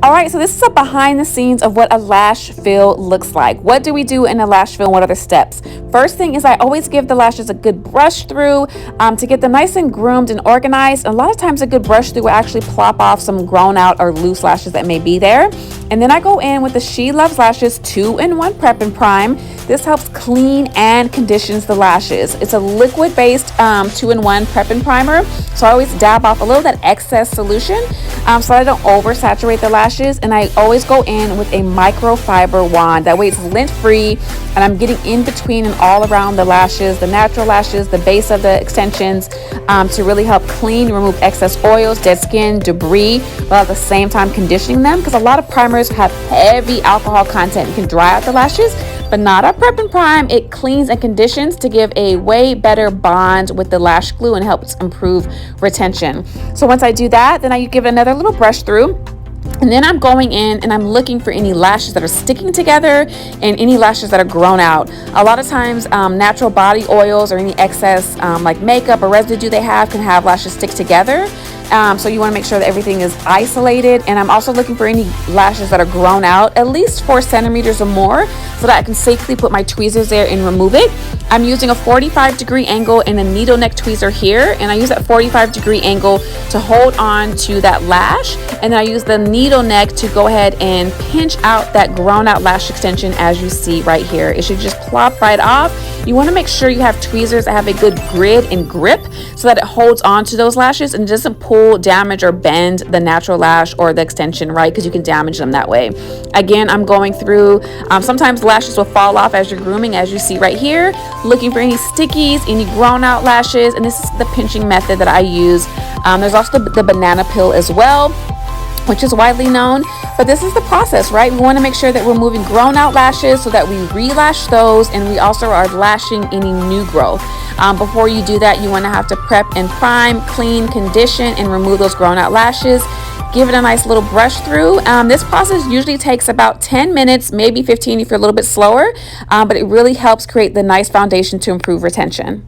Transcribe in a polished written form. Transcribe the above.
All right, so this is a behind the scenes of what a lash fill looks like. What do we do in a lash fill and what are the steps? First thing is I always give the lashes a good brush through to get them nice and groomed and organized. And a lot of times a good brush through will actually plop off some grown out or loose lashes that may be there. And then I go in with the SheLuvsLashes 2-in-1 Prep and Prime. This helps clean and conditions the lashes. It's a liquid-based 2-in-1 prep and primer. So I always dab off a little of that excess solution so I don't oversaturate the lashes. And I always go in with a microfiber wand. That way it's lint-free and I'm getting in between and all around the lashes, the natural lashes, the base of the extensions to really help clean, remove excess oils, dead skin, debris, while at the same time conditioning them. Because a lot of primers have heavy alcohol content and can dry out the lashes, but not our prep and prime. It cleans and conditions to give a way better bond with the lash glue and helps improve retention. So once I do that, then I give it another little brush through. And then I'm going in and I'm looking for any lashes that are sticking together and any lashes that are grown out. A lot of times natural body oils or any excess like makeup or residue they have can have lashes stick together. So you want to make sure that everything is isolated. And I'm also looking for any lashes that are grown out at least 4 centimeters or more so that I can safely put my tweezers there and remove it. I'm using a 45-degree angle and a needle neck tweezer here, and I use that 45-degree angle to hold on to that lash, and then I use the needle neck to go ahead and pinch out that grown out lash extension as you see right here. It should just plop right off. You want to make sure you have tweezers that have a good grid and grip so that it holds on to those lashes and doesn't pull, damage, or bend the natural lash or the extension, right? Because you can damage them that way. Again, I'm going through, sometimes lashes will fall off as you're grooming, as you see right here, looking for any stickies, any grown out lashes, and this is the pinching method that I use. There's also the banana peel as well, which is widely known, but this is the process, right? We want to make sure that we're moving grown out lashes so that we relash those, and we also are lashing any new growth. Before you do that, you want to have to prep and prime, clean, condition, and remove those grown out lashes. Give it a nice little brush through. This process usually takes about 10 minutes, maybe 15 if you're a little bit slower, but it really helps create the nice foundation to improve retention.